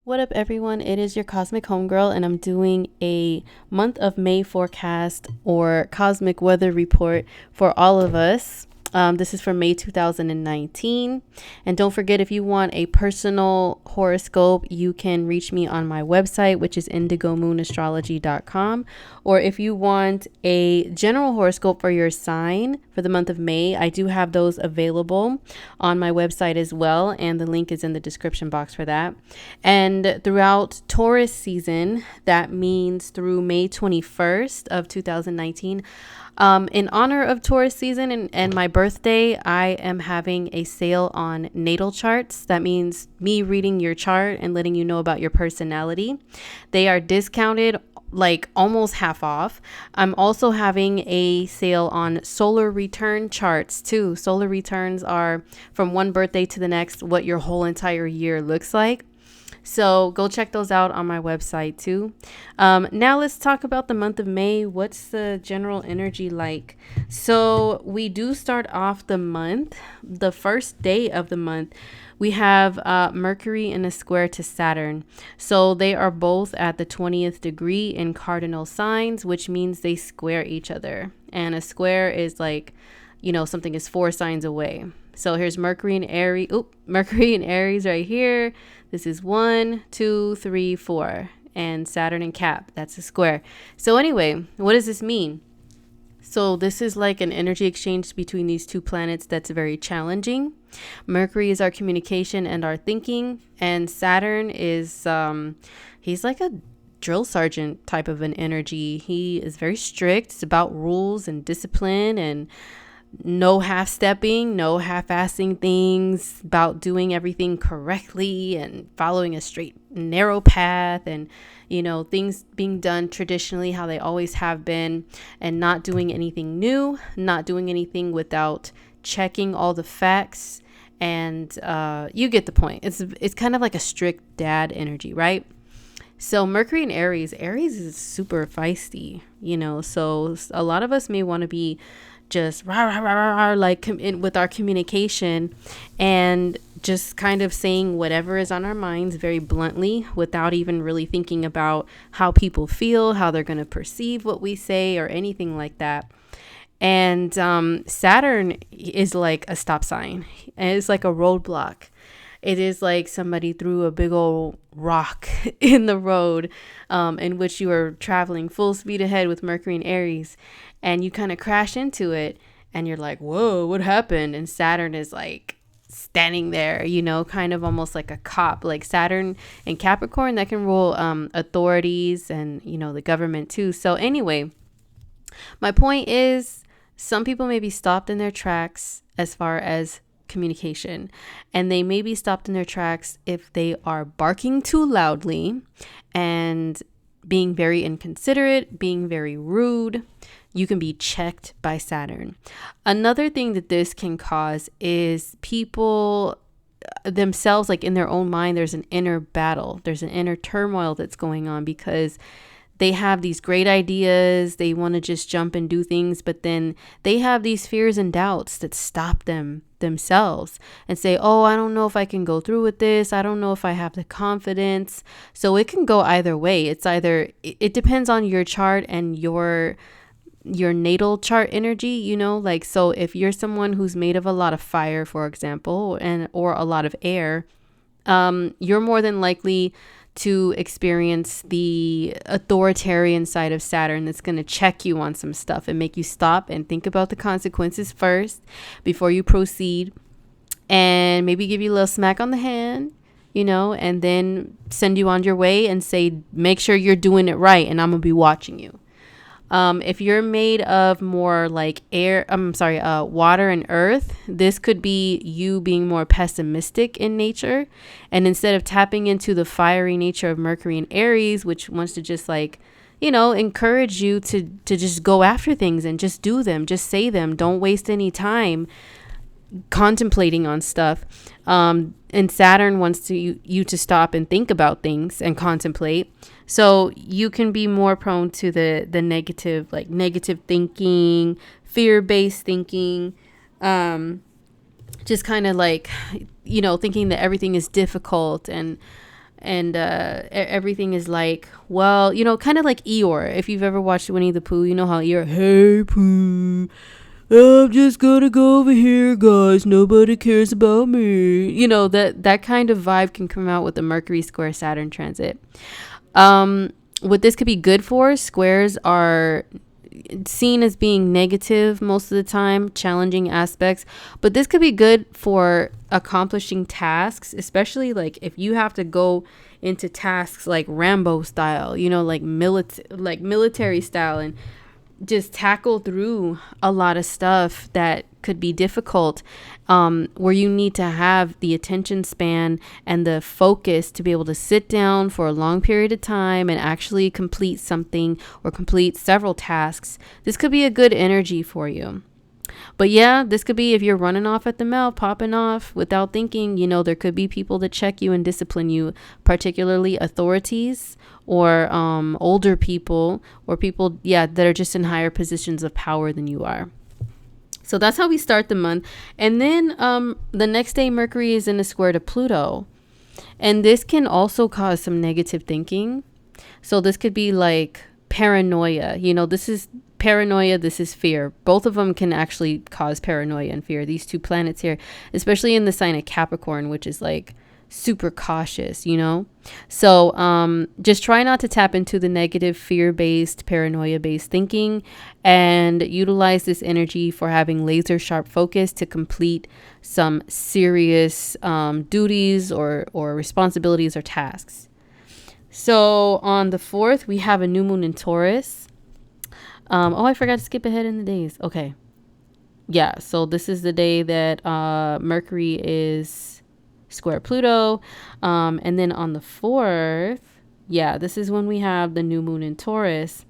What up, everyone? It is your Cosmic Homegirl, and I'm doing a month of May forecast or cosmic weather report for all of us. This is for May 2019. And don't forget, if you want a personal horoscope, you can reach me on my website, which is indigomoonastrology.com. Or if you want a general horoscope for your sign for the month of May, I do have those available on my website as well. And the link is in the description box for that. And throughout Taurus season, that means through May 21st of 2019, in honor of Taurus season and my birthday, I am having a sale on natal charts. That means me reading your chart and letting you know about your personality. They are discounted, like almost half off. I'm also having a sale on solar return charts too. Solar returns are from one birthday to the next, what your whole entire year looks like. So go check those out on my website too. Now let's talk about the month of May. What's the general energy like? So we do start off the month, the first day of the month. We have Mercury in a square to Saturn. So they are both at the 20th degree in cardinal signs, which means they square each other. And a square is like, something is 4 signs away. So here's Mercury and Aries. Mercury and Aries right here. This is 1, 2, 3, 4. And Saturn and Cap. That's a square. So anyway, what does this mean? So this is like an energy exchange between these two planets that's very challenging. Mercury is our communication and our thinking. And Saturn is, he's like a drill sergeant type of an energy. He is very strict. It's about rules and discipline and no half-stepping, no half-assing things, about doing everything correctly and following a straight, narrow path and, things being done traditionally how they always have been and not doing anything new, not doing anything without checking all the facts. And you get the point. It's kind of like a strict dad energy, right? So Mercury and Aries is super feisty, so a lot of us may want to be just rah, rah, rah, rah, rah, like with our communication and just kind of saying whatever is on our minds very bluntly without even really thinking about how people feel, how they're going to perceive what we say or anything like that. And Saturn is like a stop sign. It's like a roadblock. It is like somebody threw a big old rock in the road in which you are traveling full speed ahead with Mercury and Aries, and you kind of crash into it and you're like, whoa, what happened? And Saturn is like standing there, kind of almost like a cop, like Saturn and Capricorn that can rule authorities and, the government too. So anyway, my point is some people may be stopped in their tracks as far as communication, and they may be stopped in their tracks if they are barking too loudly and being very inconsiderate, being very rude. You can be checked by Saturn. Another thing that this can cause is people themselves, like in their own mind, there's an inner battle, there's an inner turmoil that's going on because they have these great ideas. They want to just jump and do things, but then they have these fears and doubts that stop them themselves and say, oh, I don't know if I can go through with this. I don't know if I have the confidence. So it can go either way. It depends on your chart and your natal chart energy, like, so if you're someone who's made of a lot of fire, for example, or a lot of air, you're more than likely to experience the authoritarian side of Saturn that's going to check you on some stuff and make you stop and think about the consequences first before you proceed, and maybe give you a little smack on the hand, and then send you on your way and say, make sure you're doing it right and I'm going to be watching you. If you're made of more like water and earth, this could be you being more pessimistic in nature. And instead of tapping into the fiery nature of Mercury and Aries, which wants to just like, encourage you to just go after things and just do them, just say them. Don't waste any time contemplating on stuff. And Saturn wants you to stop and think about things and contemplate. So you can be more prone to the negative, like negative thinking, fear-based thinking, just kind of like, thinking that everything is difficult and and everything is like, well, kind of like Eeyore. If you've ever watched Winnie the Pooh, you know how Eeyore, hey Pooh, I'm just gonna go over here, guys, nobody cares about me. That kind of vibe can come out with the Mercury square Saturn transit. What this could be good for, squares are seen as being negative most of the time, challenging aspects, but this could be good for accomplishing tasks, especially like if you have to go into tasks like Rambo style, like military style, and just tackle through a lot of stuff that could be difficult, where you need to have the attention span and the focus to be able to sit down for a long period of time and actually complete something or complete several tasks. This could be a good energy for you. But yeah, this could be if you're running off at the mouth, popping off without thinking, there could be people that check you and discipline you, particularly authorities or older people or people, that are just in higher positions of power than you are. So that's how we start the month. And then the next day, Mercury is in a square to Pluto. And this can also cause some negative thinking. So this could be like paranoia. This is paranoia, this is fear. Both of them can actually cause paranoia and fear. These two planets here, especially in the sign of Capricorn, which is like super cautious, So just try not to tap into the negative fear-based, paranoia-based thinking, and utilize this energy for having laser sharp focus to complete some serious duties or responsibilities or tasks. So on the 4th, we have a new moon in Taurus. I forgot to skip ahead in the days. Okay. Yeah, so this is the day that Mercury is square Pluto. And then on the 4th, this is when we have the new moon in Taurus.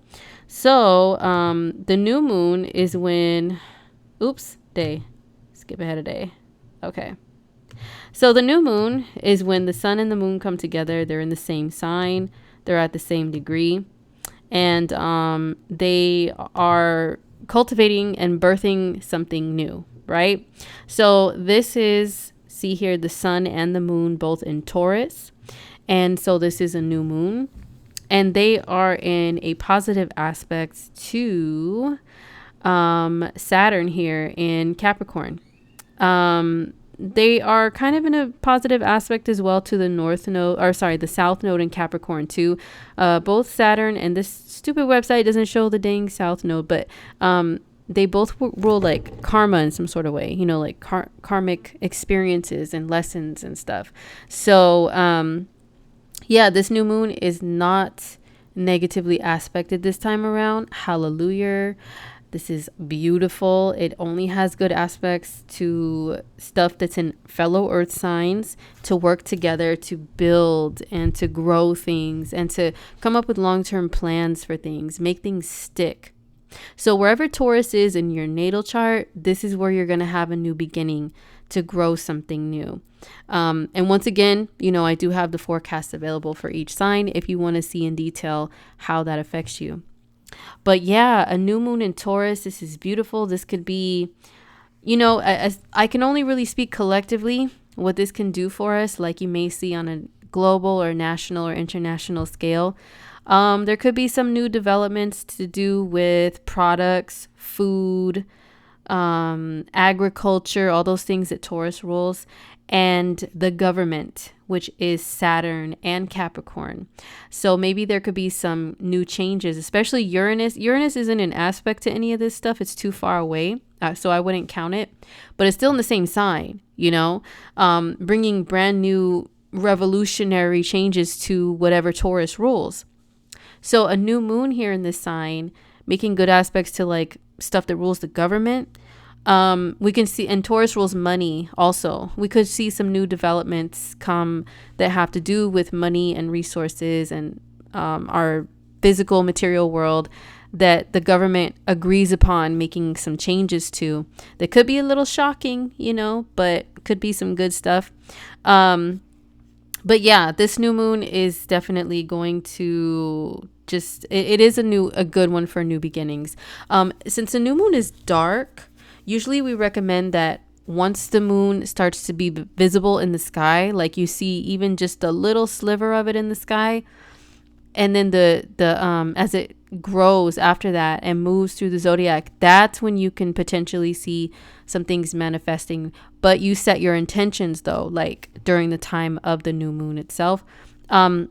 So the new moon is when, day. Skip ahead a day. Okay. So the new moon is when the sun and the moon come together. They're in the same sign. They're at the same degree. And they are cultivating and birthing something new, right? So this is, see here, the sun and the moon both in Taurus. And so this is a new moon. And they are in a positive aspect to Saturn here in Capricorn. They are kind of in a positive aspect as well to the the south node in Capricorn too. Both Saturn and this stupid website doesn't show the dang south node, but they both rule like karma in some sort of way, like karmic experiences and lessons and stuff. So this new moon is not negatively aspected this time around. Hallelujah. This is beautiful. It only has good aspects to stuff that's in fellow earth signs, to work together, to build and to grow things and to come up with long-term plans for things, make things stick. So wherever Taurus is in your natal chart, this is where you're going to have a new beginning to grow something new. And once again, I do have the forecast available for each sign if you want to see in detail how that affects you. But a new moon in Taurus, this is beautiful. This could be, I can only really speak collectively what this can do for us, like you may see on a global or national or international scale. There could be some new developments to do with products, food, agriculture, all those things that Taurus rules, and the government, which is Saturn and Capricorn. So maybe there could be some new changes, especially Uranus. Uranus isn't an aspect to any of this stuff. It's too far away. So I wouldn't count it, but it's still in the same sign, bringing brand new revolutionary changes to whatever Taurus rules. So a new moon here in this sign, making good aspects to like stuff that rules the government. We can see, and Taurus rules money also. We could see some new developments come that have to do with money and resources and our physical material world that the government agrees upon making some changes to. That could be a little shocking, but could be some good stuff. But this new moon is definitely going to it is a good one for new beginnings. Since the new moon is dark, usually we recommend that once the moon starts to be visible in the sky, like you see even just a little sliver of it in the sky, and then the as it grows after that and moves through the zodiac, that's when you can potentially see some things manifesting. But you set your intentions though, like during the time of the new moon itself. I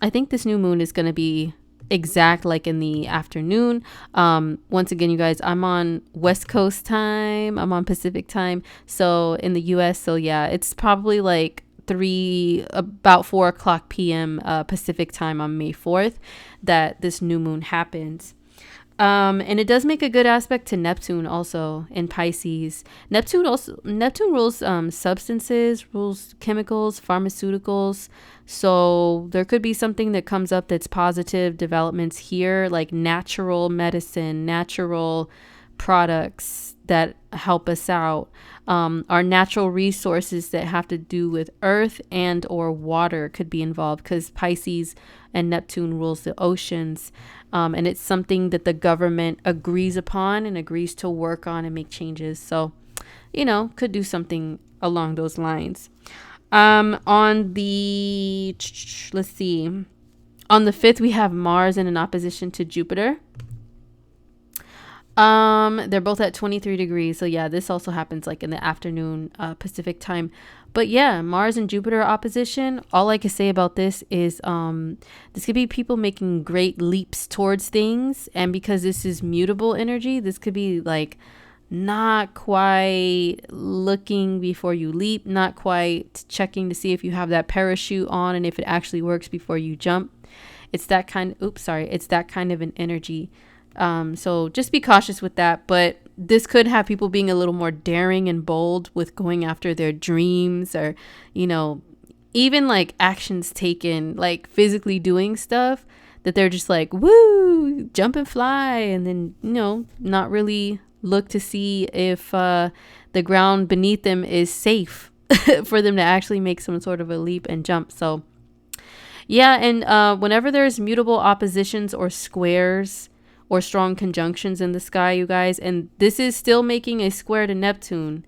think this new moon is going to be exact like in the afternoon. Once again, you guys, I'm on West Coast time, I'm on Pacific time, so in the US. So yeah, it's probably like about 4 o'clock p.m. Pacific time on May 4th that this new moon happens. And it does make a good aspect to Neptune also in Pisces. Neptune rules substances, rules chemicals, pharmaceuticals. So there could be something that comes up that's positive developments here, like natural medicine, natural products that help us out. Our natural resources that have to do with earth and or water could be involved, because Pisces and Neptune rules the oceans. And it's something that the government agrees upon and agrees to work on and make changes. So, could do something along those lines. On the 5th, we have Mars in an opposition to Jupiter. They're both at 23 degrees. So yeah, this also happens like in the afternoon, Pacific time. But yeah, Mars and Jupiter opposition. All I can say about this is, this could be people making great leaps towards things. And because this is mutable energy, this could be like not quite looking before you leap, not quite checking to see if you have that parachute on and if it actually works before you jump. It's that kind of an energy. So just be cautious with that. But this could have people being a little more daring and bold with going after their dreams, or, even like actions taken, like physically doing stuff that they're just like, woo, jump and fly. And then, not really look to see if the ground beneath them is safe for them to actually make some sort of a leap and jump. So yeah. And whenever there's mutable oppositions or squares or strong conjunctions in the sky, you guys, and this is still making a square to Neptune,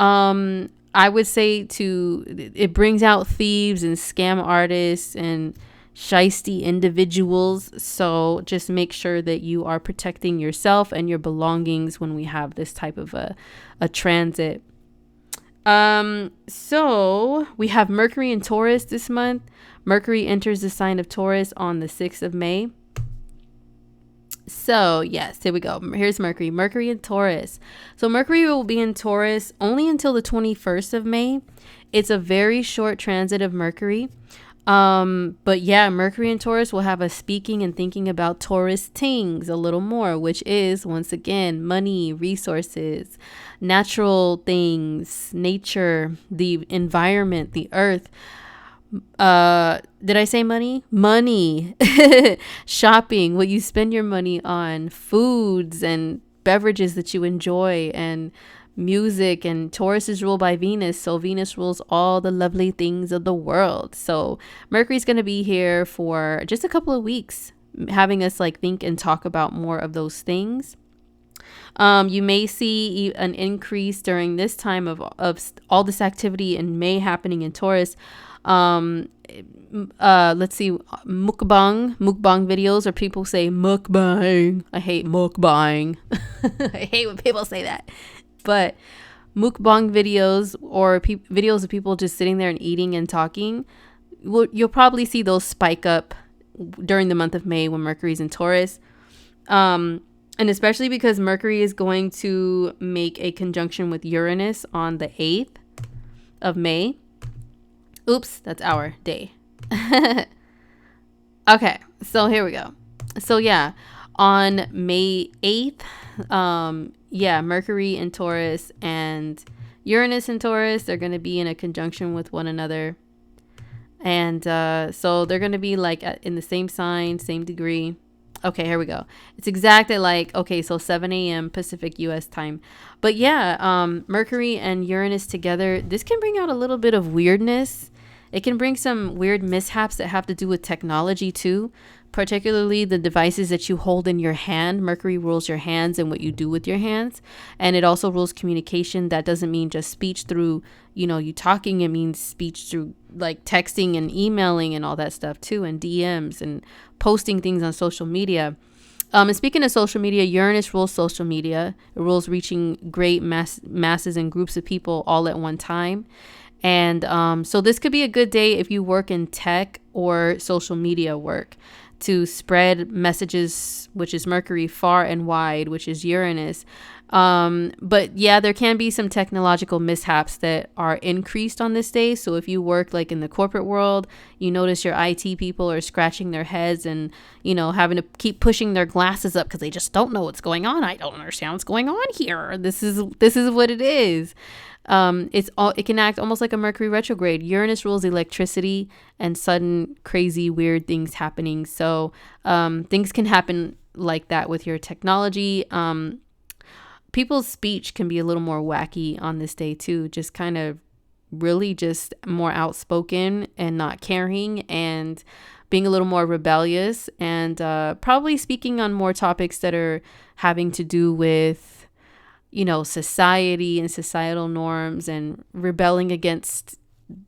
I would say it brings out thieves and scam artists and shisty individuals. So just make sure that you are protecting yourself and your belongings when we have this type of a transit. So we have Mercury in Taurus this month. Mercury enters the sign of Taurus on the 6th of May. So yes, here we go. Here's Mercury in Taurus. So Mercury will be in Taurus only until the 21st of May. It's a very short transit of Mercury. But yeah, Mercury in Taurus will have us speaking and thinking about Taurus things a little more, which is, once again, money, resources, natural things, nature, the environment, the earth. Did I say money? Shopping, what you spend your money on, foods and beverages that you enjoy, and music. And Taurus is ruled by Venus, so Venus rules all the lovely things of the world. So Mercury's going to be here for just a couple of weeks, having us like think and talk about more of those things. You may see an increase during this time of all this activity in May happening in Taurus. Let's see, mukbang videos, or people say mukbang. I hate mukbang. I hate when people say that. But mukbang videos, or videos of people just sitting there and eating and talking, you'll probably see those spike up during the month of May when Mercury's in Taurus. And especially because Mercury is going to make a conjunction with Uranus on the 8th of May. Oops, that's our day. Okay, so here we go. So yeah, on May 8th, Mercury in Taurus and Uranus in Taurus, they're going to be in a conjunction with one another. And so they're going to be like in the same sign, same degree. Okay, here we go. It's exact at so 7 a.m. Pacific US time. But yeah, Mercury and Uranus together, this can bring out a little bit of weirdness It can bring some weird mishaps that have to do with technology too, particularly the devices that you hold in your hand. Mercury rules your hands and what you do with your hands. And it also rules communication. That doesn't mean just speech through, you talking. It means speech through like texting and emailing and all that stuff too, and DMs and posting things on social media. And speaking of social media, Uranus rules social media. It rules reaching great masses and groups of people all at one time. And so this could be a good day if you work in tech or social media work, to spread messages, which is Mercury, far and wide, which is Uranus. But yeah, there can be some technological mishaps that are increased on this day. So if you work like in the corporate world, you notice your IT people are scratching their heads and, having to keep pushing their glasses up because they just don't know what's going on. I don't understand what's going on here. This is what it is. It can act almost like a Mercury retrograde. Uranus rules electricity and sudden crazy weird things happening. So things can happen like that with your technology. People's speech can be a little more wacky on this day too, just kind of really just more outspoken and not caring and being a little more rebellious, and probably speaking on more topics that are having to do with society and societal norms, and rebelling against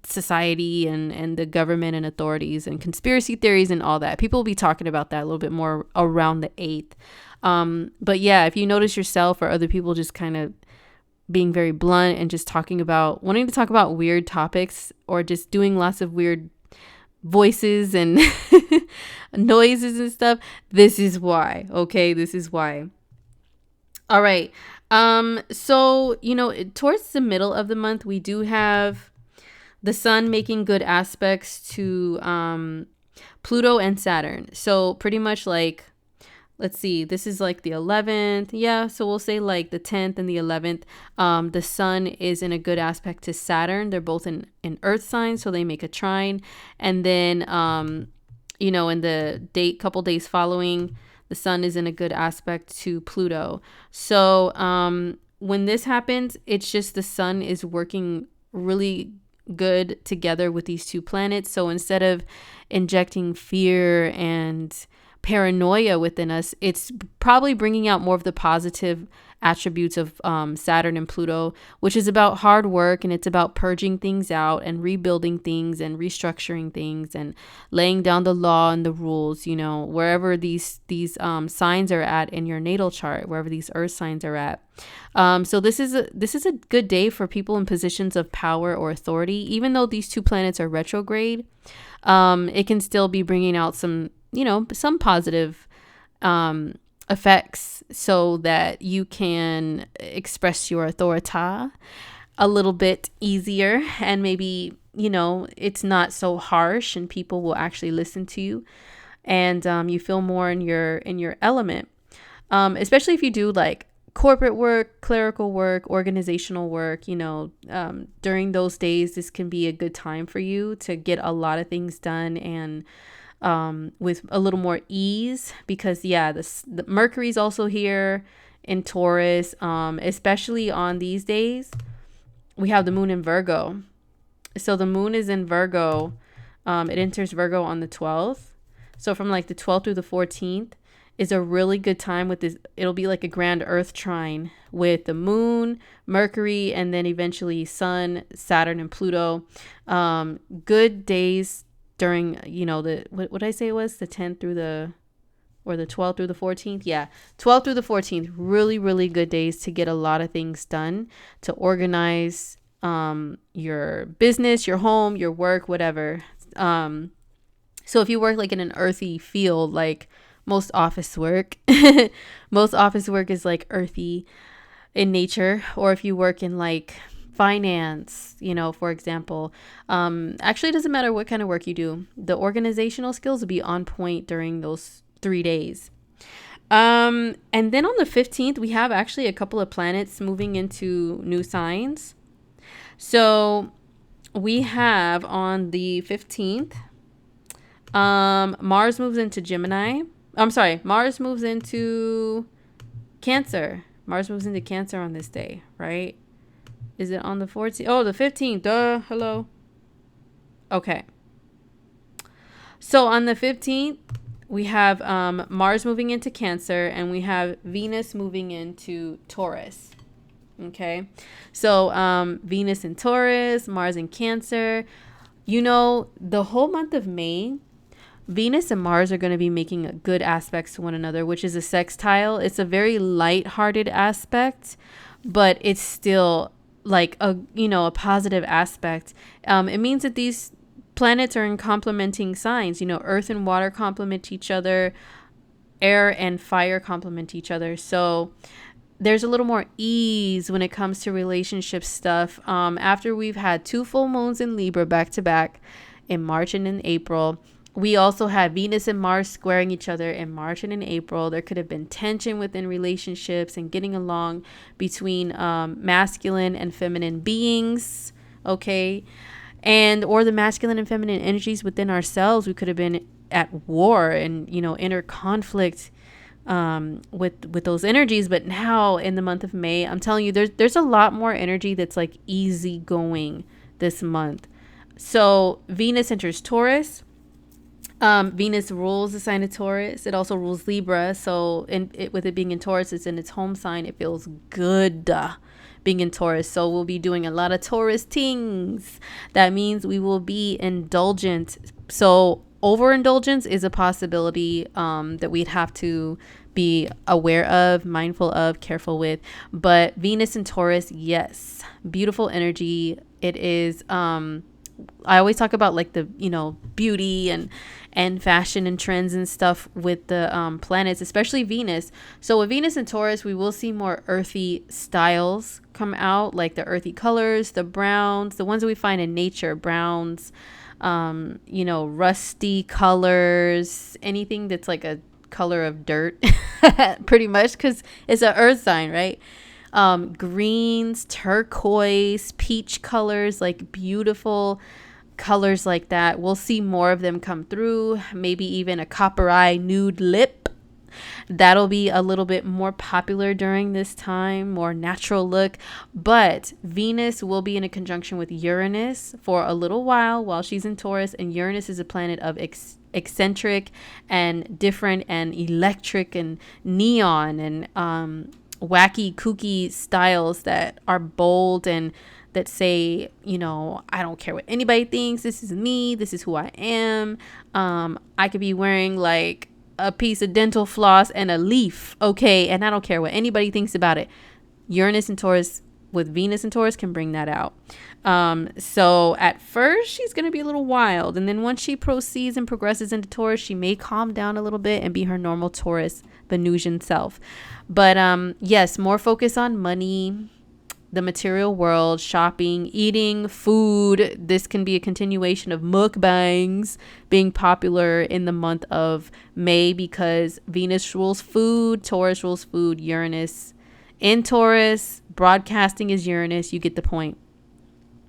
society and the government and authorities and conspiracy theories and all that. People will be talking about that a little bit more around the 8th. But yeah, if you notice yourself or other people just kind of being very blunt and just wanting to talk about weird topics, or just doing lots of weird voices and noises and stuff, this is why. Okay, this is why. All right. So, towards the middle of the month, we do have the sun making good aspects to Pluto and Saturn. So pretty much like, let's see, this is like the 11th. Yeah, so we'll say like the 10th and the 11th. The sun is in a good aspect to Saturn. They're both in earth signs, so they make a trine. And then, in the couple days following, the sun is in a good aspect to Pluto. So when this happens, it's just the sun is working really good together with these two planets. So instead of injecting fear and paranoia within us, it's probably bringing out more of the positive attributes of Saturn and Pluto, which is about hard work, and it's about purging things out and rebuilding things and restructuring things and laying down the law and the rules, wherever these signs are at in your natal chart, wherever these earth signs are at. So this is a good day for people in positions of power or authority. Even though these two planets are retrograde, it can still be bringing out some positive effects, so that you can express your authority a little bit easier, and maybe it's not so harsh, and people will actually listen to you, and you feel more in your element, especially if you do like corporate work, clerical work, organizational work. During those days, this can be a good time for you to get a lot of things done, and with a little more ease, because the Mercury's also here in Taurus. Especially on these days, we have the moon in Virgo. So the moon is in Virgo. It enters Virgo on the 12th. So from like the 12th through the 14th is a really good time with this. It'll be like a grand earth trine with the moon, Mercury, and then eventually sun, Saturn, and Pluto. Good days during, what did I say it was? The 10th through the 12th through the 14th? Yeah, 12th through the 14th. Really, really good days to get a lot of things done, to organize your business, your home, your work, whatever. So if you work like in an earthy field, like most office work, most office work is like earthy in nature. Or if you work in like finance, for example, actually it doesn't matter what kind of work you do, the organizational skills will be on point during those 3 days. And then on the 15th, we have actually a couple of planets moving into new signs. So we have on the 15th, Mars moves into Gemini. I'm sorry, Mars moves into Cancer. Mars moves into Cancer on this day, right? Is it on the 14th? Oh, the 15th. Hello. Okay. So on the 15th, we have Mars moving into Cancer, and we have Venus moving into Taurus. Okay. So Venus in Taurus, Mars in Cancer. You know, the whole month of May, Venus and Mars are going to be making good aspects to one another, which is a sextile. It's a very light-hearted aspect, but it's still like a positive aspect. It means that these planets are in complementing signs. Earth and water complement each other, air and fire complement each other. So there's a little more ease when it comes to relationship stuff. After we've had 2 full moons in Libra back to back in March and in April, we also had Venus and Mars squaring each other in March and in April. There could have been tension within relationships and getting along between masculine and feminine beings, okay? And or the masculine and feminine energies within ourselves. We could have been at war and, inner conflict with those energies. But now in the month of May, I'm telling you, there's a lot more energy that's like easygoing this month. So Venus enters Taurus. Venus rules the sign of Taurus. It also rules Libra. So with it being in Taurus, it's in its home sign. It feels good being in Taurus. So we'll be doing a lot of Taurus things. That means we will be indulgent. So overindulgence is a possibility that we'd have to be aware of, mindful of, careful with. But Venus in Taurus, yes, beautiful energy. It is I always talk about like the beauty and fashion and trends and stuff with the planets, especially Venus. So with Venus and Taurus, we will see more earthy styles come out, like the earthy colors, the browns, the ones that we find in nature, browns, rusty colors, anything that's like a color of dirt, pretty much, because it's an earth sign, right? Greens, turquoise, peach colors, like beautiful colors like that. We'll see more of them come through. Maybe even a copper eye nude lip. That'll be a little bit more popular during this time, more natural look. But Venus will be in a conjunction with Uranus for a little while she's in Taurus, and Uranus is a planet of eccentric and different and electric and neon and wacky, kooky styles that are bold and that say, I don't care what anybody thinks. This is me. This is who I am. I could be wearing like a piece of dental floss and a leaf, okay? And I don't care what anybody thinks about it. Uranus and Taurus with Venus and Taurus can bring that out. So at first she's going to be a little wild. And then once she proceeds and progresses into Taurus, she may calm down a little bit and be her normal Taurus Venusian self. But yes, more focus on money, the material world, shopping, eating, food. This can be a continuation of mukbangs being popular in the month of May because Venus rules food, Taurus rules food, Uranus in Taurus, broadcasting is Uranus. You get the point.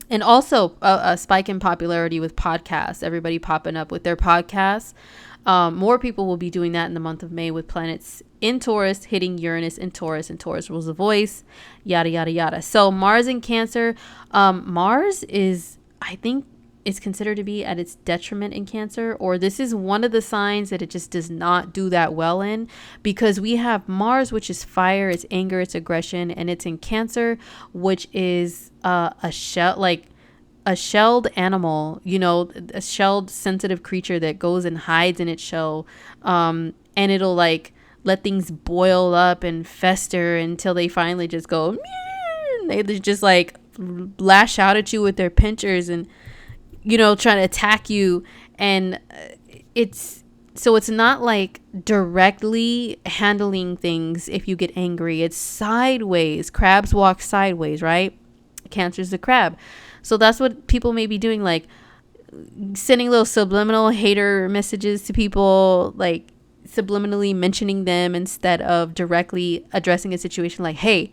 And also a spike in popularity with podcasts, everybody popping up with their podcasts. More people will be doing that in the month of May with planets in Taurus hitting Uranus in Taurus, and Taurus rules the voice, yada, yada, yada. So Mars in Cancer, Mars is, I think, is considered to be at its detriment in Cancer, or this is one of the signs that it just does not do that well in, because we have Mars, which is fire, it's anger, it's aggression, and it's in Cancer, which is a shelled animal, a shelled sensitive creature that goes and hides in its shell, and it'll like let things boil up and fester until they finally just go, they just like lash out at you with their pinchers and trying to attack you. And it's not like directly handling things. If you get angry, it's sideways. Crabs walk sideways, right? Cancer's the crab. So that's what people may be doing, like sending little subliminal hater messages to people, like subliminally mentioning them instead of directly addressing a situation like, hey,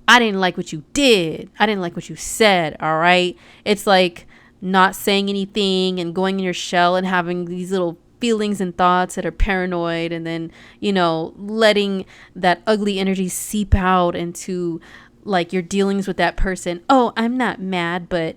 I didn't like what you did. I didn't like what you said. All right. It's like not saying anything and going in your shell and having these little feelings and thoughts that are paranoid, and then, letting that ugly energy seep out into like your dealings with that person. Oh, I'm not mad, but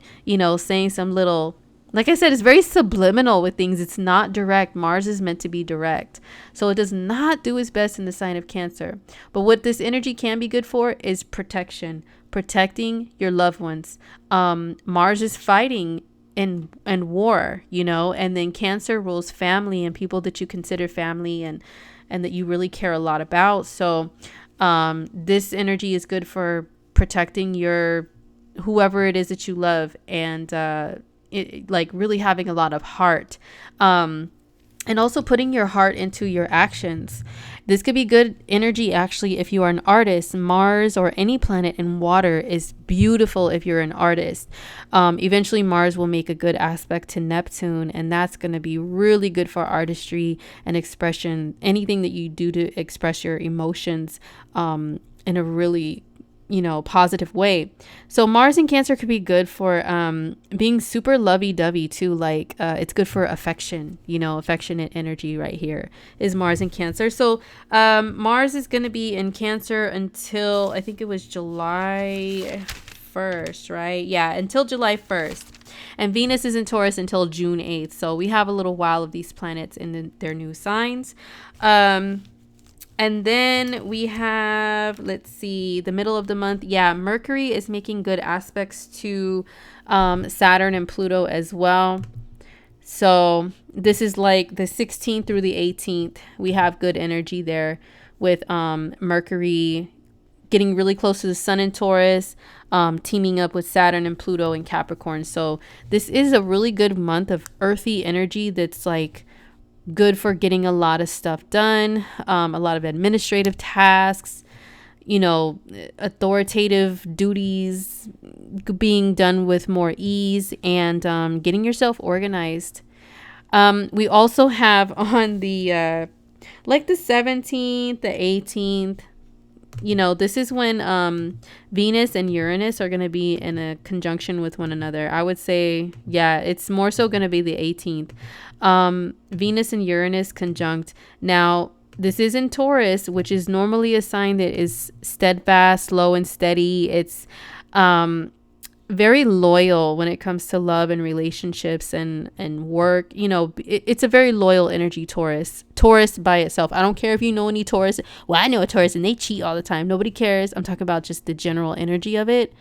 saying some little like I said, it's very subliminal with things. It's not direct. Mars is meant to be direct. So it does not do its best in the sign of Cancer. But what this energy can be good for is protection, protecting your loved ones. Mars is fighting in war, you know, and then Cancer rules family and people that you consider family and that you really care a lot about. So this energy is good for protecting your whoever it is that you love, and like really having a lot of heart, and also putting your heart into your actions. This could be good energy actually if you are an artist. Mars or any planet in water is beautiful if you're an artist. Eventually Mars will make a good aspect to Neptune, and that's going to be really good for artistry and expression, anything that you do to express your emotions in a really positive way. So Mars in Cancer could be good for being super lovey-dovey too. Like it's good for affection, affectionate energy right here is Mars in Cancer. So Mars is going to be in Cancer until I think it was July 1st, right? Yeah, until July 1st. And Venus is in Taurus until June 8th. So we have a little while of these planets in their new signs. And then we have, let's see, the middle of the month. Yeah, Mercury is making good aspects to Saturn and Pluto as well. So this is like the 16th through the 18th. We have good energy there with Mercury getting really close to the Sun in Taurus, teaming up with Saturn and Pluto in Capricorn. So this is a really good month of earthy energy that's like good for getting a lot of stuff done, a lot of administrative tasks, authoritative duties being done with more ease, and getting yourself organized. We also have on the like the 17th, the 18th, this is when Venus and Uranus are going to be in a conjunction with one another. I would say, yeah, it's more so going to be the 18th. Venus and Uranus conjunct. Now, this is in Taurus, which is normally a sign that is steadfast, slow and steady. It's very loyal when it comes to love and relationships and work. It's a very loyal energy, Taurus by itself. I don't care if you know any Taurus. Well, I know a Taurus and they cheat all the time. Nobody cares. I'm talking about just the general energy of it.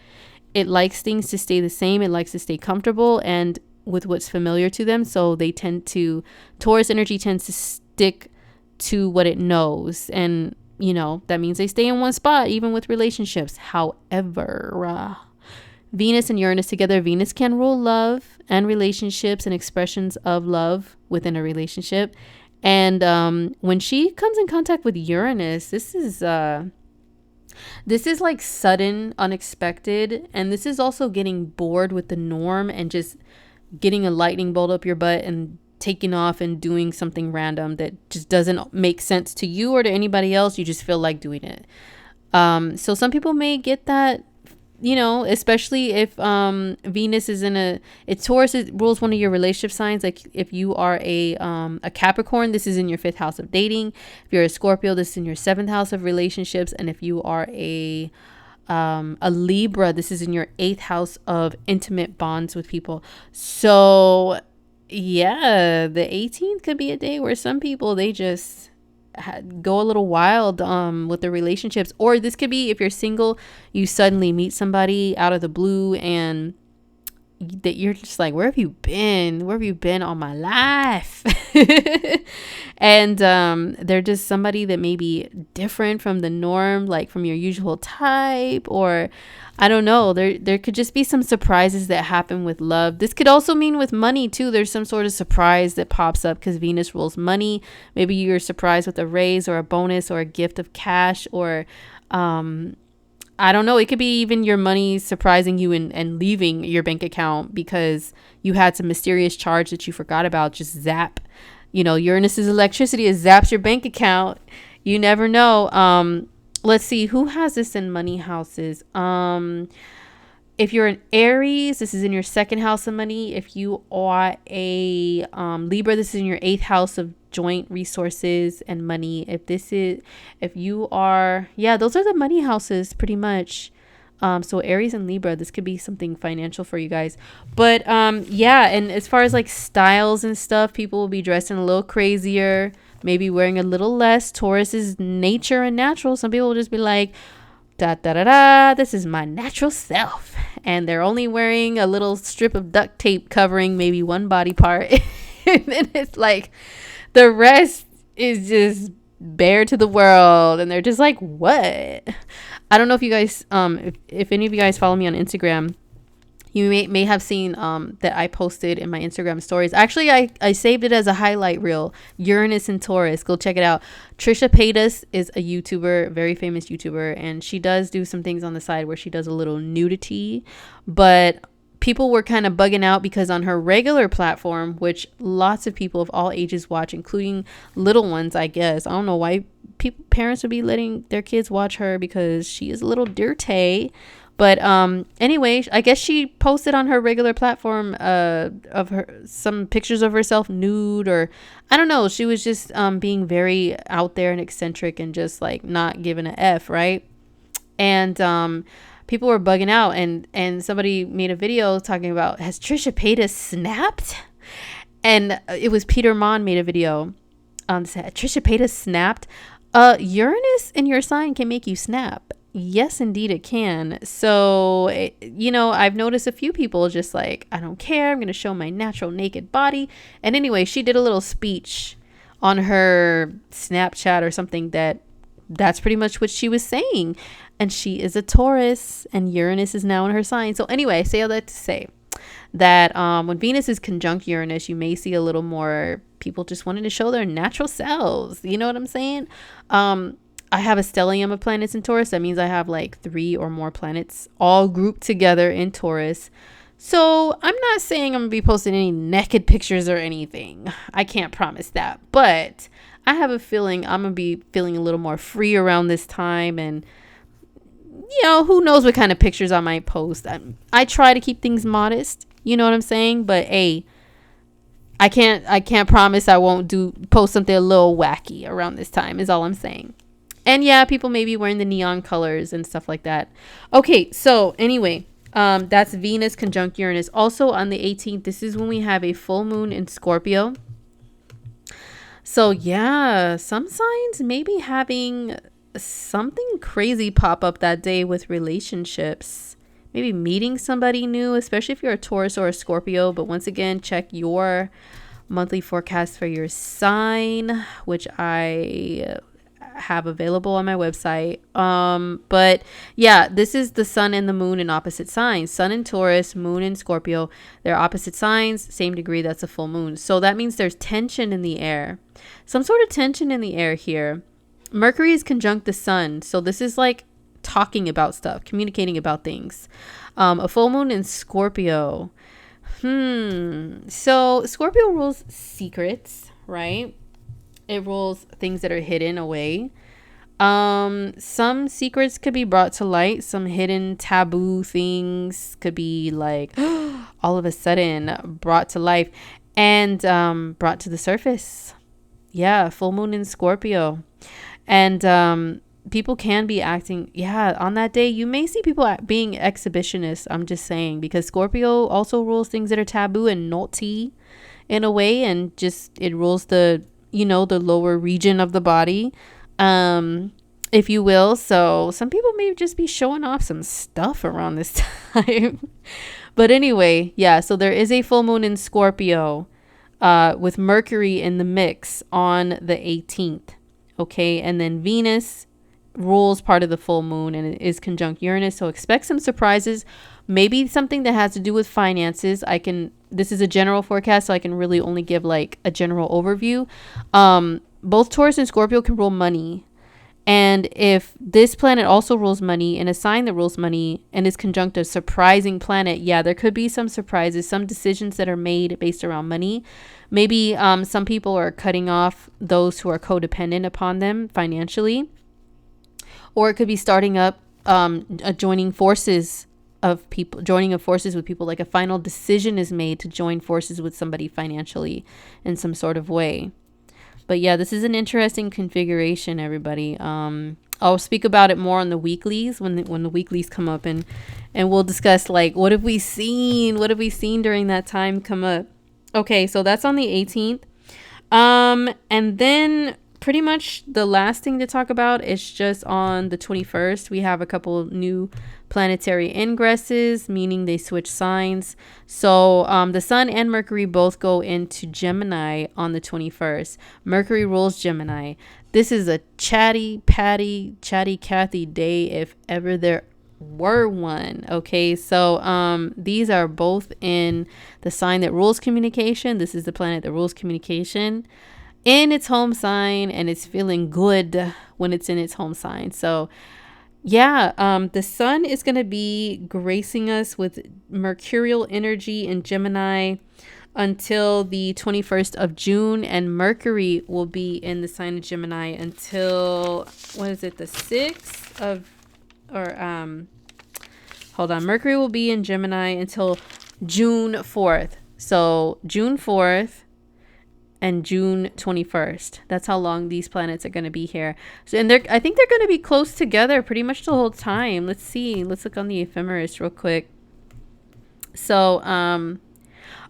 It likes things to stay the same. It likes to stay comfortable and with what's familiar to them. So Taurus energy tends to stick to what it knows. And, that means they stay in one spot, even with relationships. However, Venus and Uranus together, Venus can rule love and relationships and expressions of love within a relationship. And when she comes in contact with Uranus, this is like sudden, unexpected. And this is also getting bored with the norm and just getting a lightning bolt up your butt and taking off and doing something random that just doesn't make sense to you or to anybody else. You just feel like doing it. So some people may get that, especially if Venus is if Taurus rules one of your relationship signs. Like if you are a Capricorn, this is in your 5th house of dating. If you're a Scorpio, this is in your 7th house of relationships. And if you are a Libra, this is in your 8th house of intimate bonds with people. So yeah, the 18th could be a day where some people, they just go a little wild with their relationships. Or this could be if you're single, you suddenly meet somebody out of the blue and that you're just like, where have you been all my life? And they're just somebody that may be different from the norm, like from your usual type, or I don't know, there could just be some surprises that happen with love. This could also mean with money too. There's some sort of surprise that pops up because Venus rules money. Maybe you're surprised with a raise or a bonus or a gift of cash, or I don't know. It could be even your money surprising you and leaving your bank account because you had some mysterious charge that you forgot about. Just zap. Uranus's electricity, it zaps your bank account. You never know. Let's see. Who has this in money houses? If you're an Aries, this is in your 2nd house of money. If you are a Libra, this is in your 8th house of joint resources and money. If you are, yeah, those are the money houses pretty much. So Aries and Libra, this could be something financial for you guys. But yeah, and as far as like styles and stuff, people will be dressing a little crazier, maybe wearing a little less. Taurus is nature and natural. Some people will just be like, da da da da, this is my natural self. And they're only wearing a little strip of duct tape covering maybe one body part. And then it's like the rest is just bare to the world. And they're just like, what? I don't know if you guys, if any of you guys follow me on Instagram, you may have seen that I posted in my Instagram stories. Actually, I saved it as a highlight reel. Uranus and Taurus. Go check it out. Trisha Paytas is a YouTuber, very famous YouTuber, and she does do some things on the side where she does a little nudity. But people were kind of bugging out because on her regular platform, which lots of people of all ages watch, including little ones, I guess. I don't know why parents would be letting their kids watch her, because she is a little dirty. But anyway, I guess she posted on her regular platform of her some pictures of herself nude, or I don't know. She was just being very out there and eccentric and just like not giving a F, right? And people were bugging out, and somebody made a video talking about, has Trisha Paytas snapped? And it was Peter Mon made a video said, Trisha Paytas snapped. Uranus in your sign can make you snap. Yes, indeed it can. So, I've noticed a few people just like, I don't care, I'm going to show my natural naked body. And anyway, she did a little speech on her Snapchat or something that's pretty much what she was saying. And she is a Taurus, and Uranus is now in her sign. So anyway, I say all that to say that when Venus is conjunct Uranus, you may see a little more people just wanting to show their natural selves. You know what I'm saying? I have a stellium of planets in Taurus. That means I have like 3 or more planets all grouped together in Taurus. So I'm not saying I'm going to be posting any naked pictures or anything. I can't promise that. But I have a feeling I'm going to be feeling a little more free around this time. And, who knows what kind of pictures I might post. I try to keep things modest. You know what I'm saying? But, hey, I can't promise I won't post something a little wacky around this time is all I'm saying. And yeah, people may be wearing the neon colors and stuff like that. Okay, so anyway, that's Venus conjunct Uranus. Also on the 18th, this is when we have a full moon in Scorpio. So yeah, some signs may be having something crazy pop up that day with relationships. Maybe meeting somebody new, especially if you're a Taurus or a Scorpio. But once again, check your monthly forecast for your sign, which I have available on my website. But yeah, this is the sun and the moon in opposite signs. Sun in Taurus, moon in Scorpio. They're opposite signs, same degree. That's a full moon. So that means there's tension in the air. Some sort of tension in the air here. Mercury is conjunct the sun. So this is like talking about stuff, communicating about things. A full moon in Scorpio. So Scorpio rules secrets, right? It rules things that are hidden away. Some secrets could be brought to light. Some hidden taboo things could be like all of a sudden brought to life and brought to the surface. Yeah, full moon in Scorpio. And people can be acting, on that day you may see people being exhibitionists. I'm just saying, because Scorpio also rules things that are taboo and naughty in a way, and just it rules the lower region of the body, if you will. So some people may just be showing off some stuff around this time. But anyway, so there is a full moon in Scorpio with Mercury in the mix on the 18th. Okay, and then Venus rules part of the full moon and it is conjunct Uranus. So expect some surprises, maybe something that has to do with finances. This is a general forecast, so I can really only give like a general overview. Both Taurus and Scorpio can rule money. And if this planet also rules money in a sign that rules money and is conjunct a surprising planet, there could be some surprises, some decisions that are made based around money. Maybe some people are cutting off those who are codependent upon them financially. Or it could be starting up joining forces with people, like a final decision is made to join forces with somebody financially in some sort of way. But this is an interesting configuration, everybody. I'll speak about it more on the weeklies when the weeklies come up, and we'll discuss like what have we seen during that time come up. Okay, so that's on the 18th. And then pretty much the last thing to talk about is just on the 21st. We have a couple new planetary ingresses, meaning they switch signs. So the Sun and Mercury both go into Gemini on the 21st. Mercury rules Gemini. This is a chatty Cathy day if ever there were one. Okay, so these are both in the sign that rules communication. This is the planet that rules communication in its home sign, and it's feeling good when it's in its home sign. So yeah, the Sun is going to be gracing us with mercurial energy in Gemini until the 21st of June, and Mercury will be in the sign of Gemini until the 6th of hold on. Mercury will be in Gemini until June 4th. So June 4th and June 21st. That's how long these planets are going to be here. So, and I think they're going to be close together pretty much the whole time. Let's see. Let's look on the ephemeris real quick. So,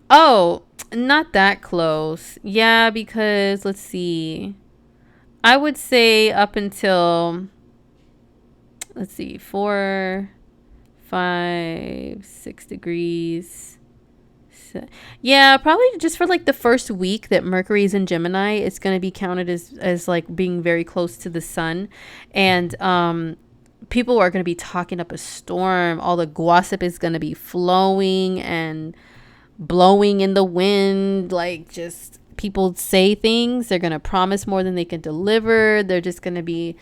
oh, not that close. Yeah, because let's see. I would say up until, let's see, 4, 5, 6 degrees. Yeah, probably just for like the first week that Mercury is in Gemini, it's going to be counted as like being very close to the Sun. And people are going to be talking up a storm. All the gossip is going to be flowing and blowing in the wind. Like, just people say things. They're going to promise more than they can deliver. They're just going to be,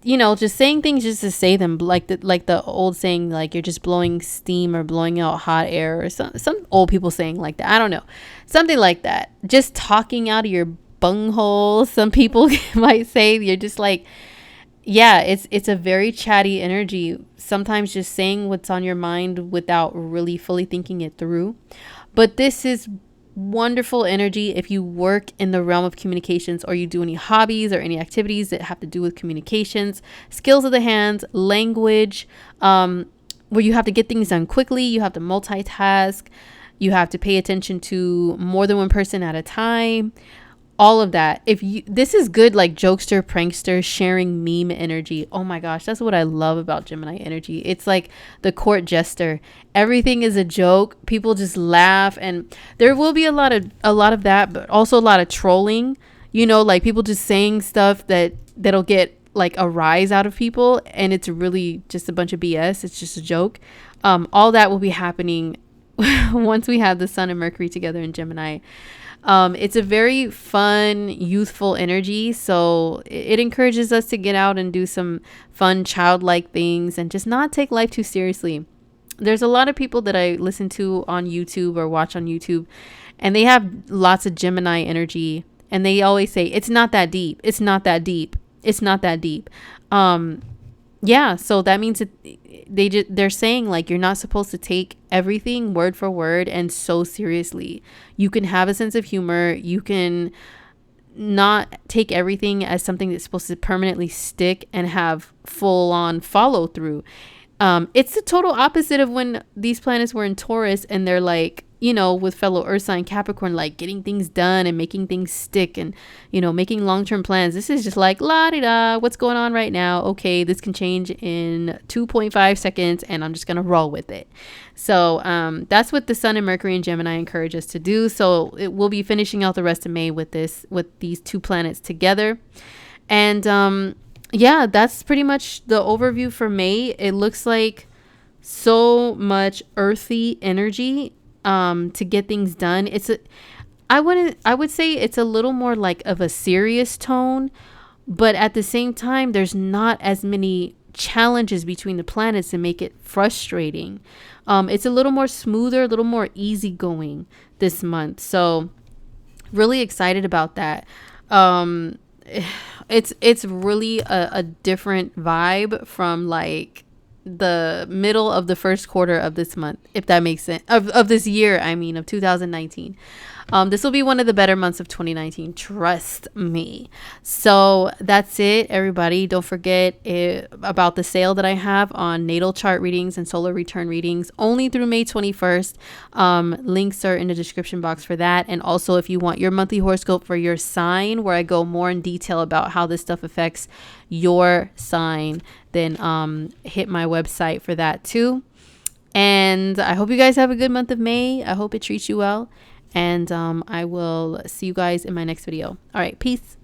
you know, just saying things just to say them, like the old saying, like you're just blowing steam or blowing out hot air, or some old people saying like that. I don't know, something like that. Just talking out of your bunghole. Some people might say. You're just like, yeah, it's a very chatty energy. Sometimes just saying what's on your mind without really fully thinking it through. But this is wonderful energy if you work in the realm of communications, or you do any hobbies or any activities that have to do with communications, skills of the hands, language, where you have to get things done quickly. You have to multitask. You have to pay attention to more than one person at a time. All of that. This is good, like jokester, prankster, sharing meme energy. Oh my gosh, that's what I love about Gemini energy. It's like the court jester. Everything is a joke. People just laugh, and there will be a lot of that, but also a lot of trolling. You know, like people just saying stuff that'll get like a rise out of people, and it's really just a bunch of BS. It's just a joke. All that will be happening once we have the Sun and Mercury together in Gemini. It's a very fun, youthful energy. So it encourages us to get out and do some fun, childlike things and just not take life too seriously. There's a lot of people that I listen to on YouTube or watch on YouTube, and they have lots of Gemini energy, and they always say, it's not that deep. It's not that deep. It's not that deep. Yeah. So that means that they're saying like, you're not supposed to take everything word for word and so seriously. You can have a sense of humor. You can not take everything as something that's supposed to permanently stick and have full on follow through. It's the total opposite of when these planets were in Taurus, and they're like, you know, with fellow Earth sign Capricorn, like getting things done and making things stick and, you know, making long-term plans. This is just like, la-di-da, what's going on right now? Okay, this can change in 2.5 seconds, and I'm just going to roll with it. So that's what the Sun and Mercury and Gemini encourage us to do. So it will be finishing out the rest of May with these two planets together. And yeah, that's pretty much the overview for May. It looks like so much earthy energy to get things done. I would say it's a little more like of a serious tone, but at the same time, there's not as many challenges between the planets to make it frustrating. It's a little more smoother, a little more easygoing this month. So really excited about that. It's really a different vibe from like the middle of the first quarter of this month, if that makes sense, of this year, I mean, of 2019. This will be one of the better months of 2019. Trust me. So that's it, everybody. Don't forget about the sale that I have on natal chart readings and solar return readings only through May 21st. Links are in the description box for that. And also, if you want your monthly horoscope for your sign, where I go more in detail about how this stuff affects your sign, then hit my website for that too. And I hope you guys have a good month of May. I hope it treats you well. And I will see you guys in my next video. All right, peace.